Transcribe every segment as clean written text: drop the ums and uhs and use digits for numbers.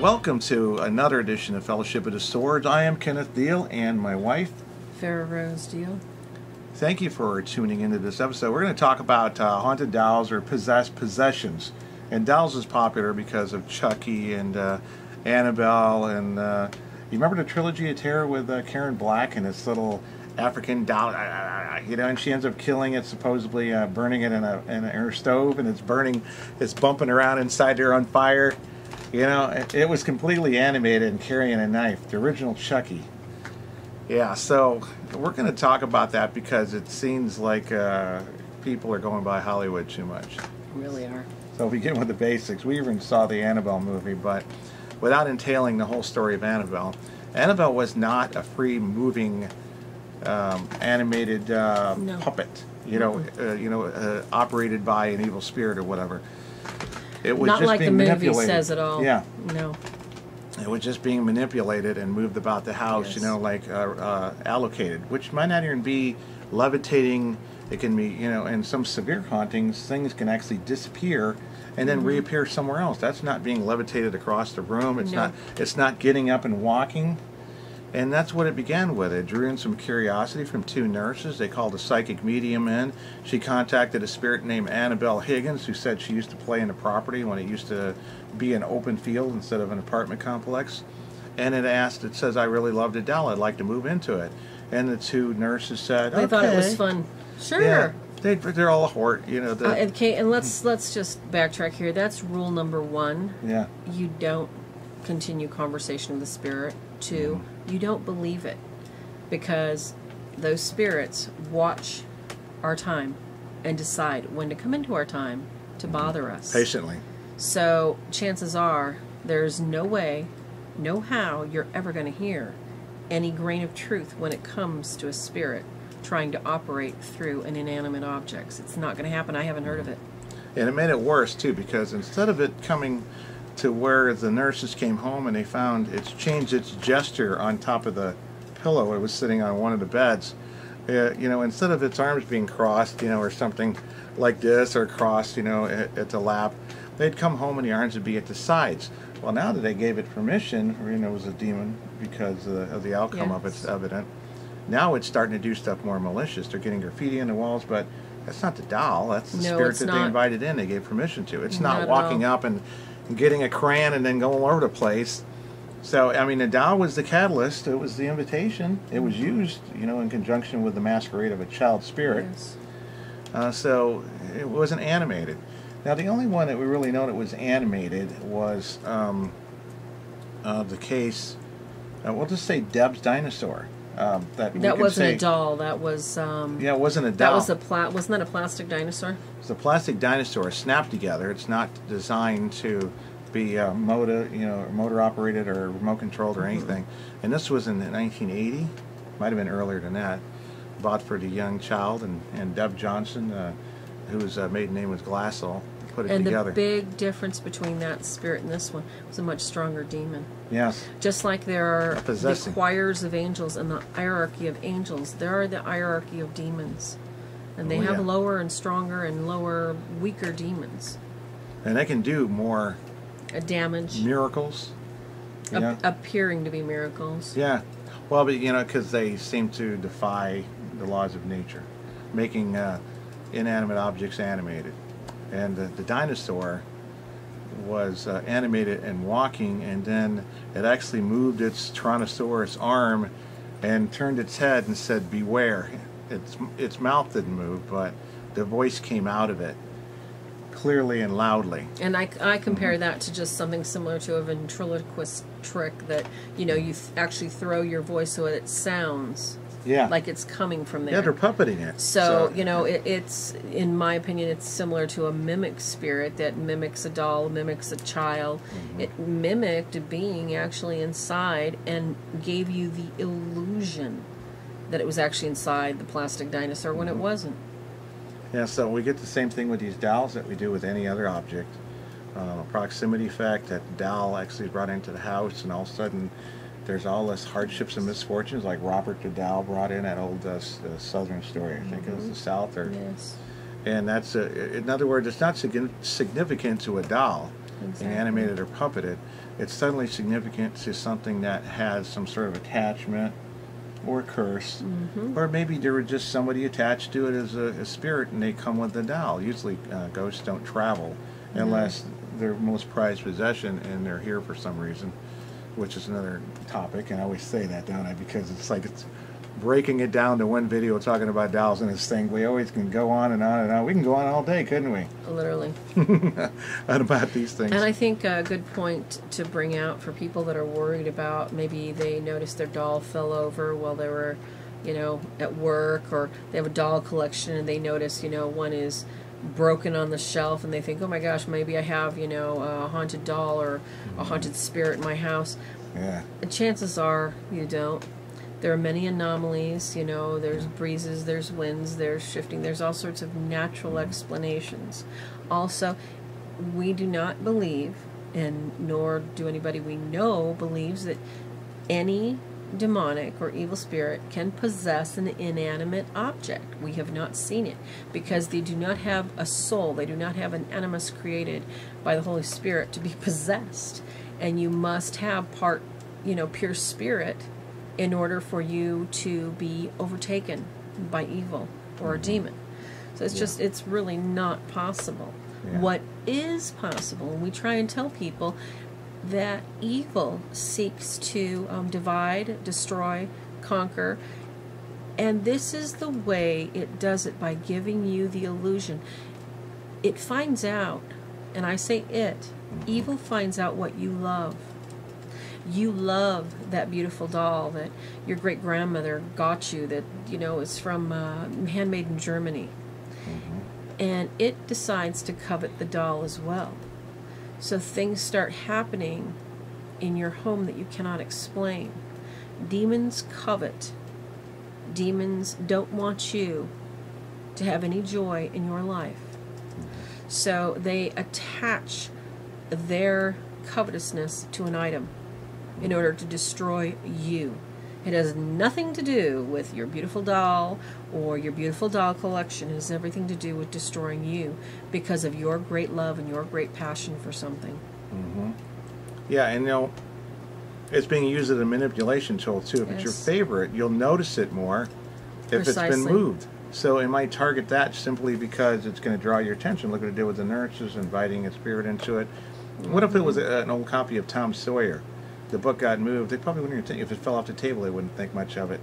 Welcome to another edition of Fellowship of the Swords. I am Kenneth Deel and my wife, Farah Rose Deel. Thank you for tuning into this episode. We're going to talk about haunted dolls or possessed possessions. And dolls is popular because of Chucky and Annabelle. And you remember the Trilogy of Terror with Karen Black and this little African doll, and she ends up killing it, supposedly burning it in her stove, and it's bumping around inside there on fire. It was completely animated and carrying a knife. The original Chucky. Yeah, so we're going to talk about that because it seems like people are going by Hollywood too much. Really are. So we begin with the basics. We even saw the Annabelle movie, but without entailing the whole story of Annabelle, Annabelle was not a free-moving, animated puppet. Operated by an evil spirit or whatever. It was not just like being the movie manipulated. says at all. Yeah. No. It was just being manipulated and moved about the house, yes. Allocated, which might not even be levitating. It can be, in some severe hauntings, things can actually disappear and then reappear somewhere else. That's not being levitated across the room. It's not getting up and walking. And that's what it began with. It drew in some curiosity from two nurses. They called a psychic medium in. She contacted a spirit named Annabelle Higgins, who said she used to play in the property when it used to be an open field instead of an apartment complex. And it says, I really loved a doll. I'd like to move into it. And the two nurses said, They thought it was fun. Sure. Yeah, they're all hort, Okay, and let's just backtrack here. That's rule number 1. Yeah. You don't continue conversation with the spirit. 2, you don't believe it, because those spirits watch our time and decide when to come into our time to bother us. Patiently. So chances are there's no way, no how you're ever going to hear any grain of truth when it comes to a spirit trying to operate through an inanimate object. It's not going to happen. I haven't heard of it. And it made it worse too, because instead of it coming to where the nurses came home and they found it's changed its gesture on top of the pillow. It was sitting on one of the beds. Instead of its arms being crossed, or something like this, or crossed, at the lap, they'd come home and the arms would be at the sides. Well, now that they gave it permission, or it was a demon because of the outcome of it's evident. Now it's starting to do stuff more malicious. They're getting graffiti on the walls, but that's not the doll. That's the spirit that they invited in. They gave permission to. It's not walking up and getting a crayon and then going all over the place. So, the doll was the catalyst. It was the invitation. It was used, in conjunction with the masquerade of a child spirit. Yes. So it wasn't animated. Now, the only one that we really know that was animated was the case, we'll just say Deb's dinosaur. That wasn't a doll. That was it wasn't a doll. That was wasn't that a plastic dinosaur? It's a plastic dinosaur snapped together. It's not designed to be motor operated or remote controlled or anything. And this was in 1980, might have been earlier than that. Bought for the young child, and Deb Johnson, whose maiden name was Glassell, put it together. And the big difference between that spirit and this one was a much stronger demon. Yes. Just like there are the choirs of angels and the hierarchy of angels, there are the hierarchy of demons. And they have lower and stronger and lower, weaker demons. And they can do more damage. Miracles. Appearing to be miracles. Yeah. Well, but, because they seem to defy the laws of nature, making inanimate objects animated. And the dinosaur was animated and walking, and then it actually moved its Tyrannosaurus arm and turned its head and said, beware. Its mouth didn't move, but the voice came out of it clearly and loudly. And I compare that to just something similar to a ventriloquist trick that, you actually throw your voice so it sounds like it's coming from there. Yeah, they're puppeting it. So it's, in my opinion, it's similar to a mimic spirit that mimics a doll, mimics a child. It mimicked a being actually inside and gave you the illusion that it was actually inside the plastic dinosaur when it wasn't. Yeah, so we get the same thing with these dolls that we do with any other object. A proximity effect, that the doll actually is brought into the house, and all of a sudden there's all this hardships and misfortunes, like Robert the Doll brought in that old Southern story. I think it was the South. Yes. And that's, in other words, it's not significant to a doll. Exactly. animated or puppeted, it's suddenly significant to something that has some sort of attachment or curse, or maybe there was just somebody attached to it as a spirit and they come with the doll. Usually ghosts don't travel unless they're most prized possession and they're here for some reason, which is another topic, and I always say that, don't I, because it's like it's breaking it down to one video talking about dolls and this thing. We always can go on and on and on. We can go on all day, couldn't we? Literally. About these things. And I think a good point to bring out for people that are worried about, maybe they noticed their doll fell over while they were, at work, or they have a doll collection and they notice, one is broken on the shelf and they think, oh my gosh, maybe I have, a haunted doll or a haunted spirit in my house. Yeah. And chances are you don't. There are many anomalies, there's breezes, there's winds, there's shifting, there's all sorts of natural explanations. Also, we do not believe, and nor do anybody we know believes, that any demonic or evil spirit can possess an inanimate object. We have not seen it because they do not have a soul. They do not have an animus created by the Holy Spirit to be possessed. And you must have part, pure spirit in order for you to be overtaken by evil or a demon. So it's just, it's really not possible. Yeah. What is possible, and we try and tell people that evil seeks to divide, destroy, conquer, and this is the way it does it, by giving you the illusion. It finds out, and I say it, evil finds out what you love. You love that beautiful doll that your great-grandmother got you that, is from handmade in Germany. And it decides to covet the doll as well. So things start happening in your home that you cannot explain. Demons covet. Demons don't want you to have any joy in your life. So they attach their covetousness to an item in order to destroy you. It has nothing to do with your beautiful doll or your beautiful doll collection. It has everything to do with destroying you because of your great love and your great passion for something. Yeah, and it's being used as a manipulation tool too. If it's your favorite, you'll notice it more if it's been moved. So it might target that simply because it's going to draw your attention. Look what it did with the nurses, inviting a spirit into it. What if it was an old copy of Tom Sawyer? The book got moved. They probably wouldn't even think, if it fell off the table, they wouldn't think much of it.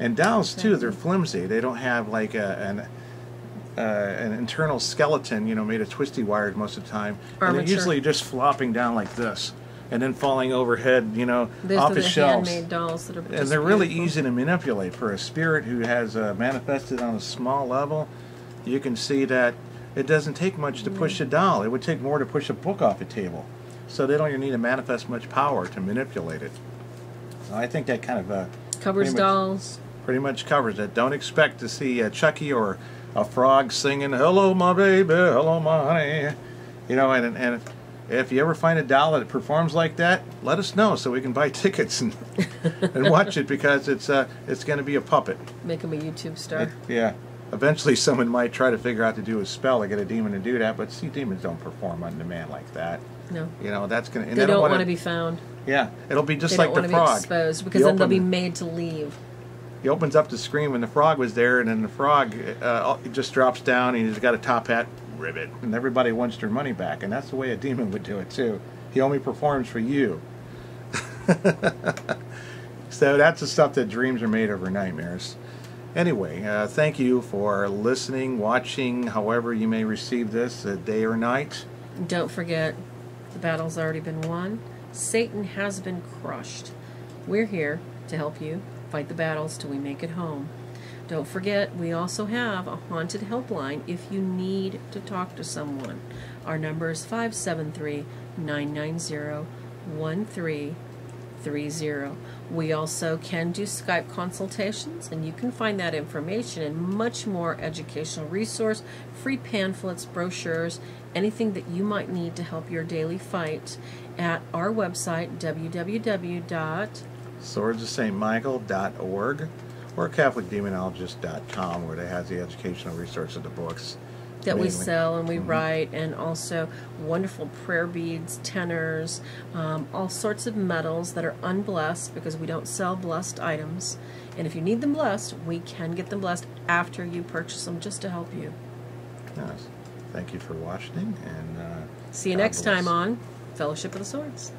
And dolls too, they're flimsy. They don't have like an internal skeleton, made of twisty wires most of the time. And they're usually just flopping down like this, and then falling overhead, off the shelves. Handmade dolls that are and they're really easy to manipulate. For a spirit who has manifested on a small level, you can see that it doesn't take much to push a doll. It would take more to push a book off a table. So they don't even need to manifest much power to manipulate it. So I think that kind of covers dolls. Pretty much covers it. Don't expect to see Chucky or a frog singing, "Hello, my baby, hello, my honey." And if you ever find a doll that performs like that, let us know so we can buy tickets and watch it, because it's going to be a puppet. Make him a YouTube star. Yeah. Eventually someone might try to figure out to do a spell to get a demon to do that, but see, demons don't perform on demand like that. No. That's going to... They don't want to be found. Yeah. It'll be just like the frog. They don't want to be exposed, because then they'll be made to leave. He opens up to scream when the frog was there, and then the frog just drops down, and he's got a top hat, ribbit, and everybody wants their money back, and that's the way a demon would do it too. He only performs for you. So that's the stuff that dreams are made of, or nightmares. Anyway, thank you for listening, watching, however you may receive this, day or night. Don't forget, the battle's already been won. Satan has been crushed. We're here to help you fight the battles till we make it home. Don't forget, we also have a haunted helpline if you need to talk to someone. Our number is 573-990-1330. We also can do Skype consultations, and you can find that information and much more educational resource, free pamphlets, brochures, anything that you might need to help your daily fight at our website, www.swordsofstmichael.org or CatholicDemonologist.com, where it has the educational resources of the books. that we Mainly. sell and we write, and also wonderful prayer beads, tenors, all sorts of metals that are unblessed, because we don't sell blessed items. And if you need them blessed, we can get them blessed after you purchase them, just to help you. Yes. Thank you for watching, and See you God next time bless. on Fellowship of the Swords.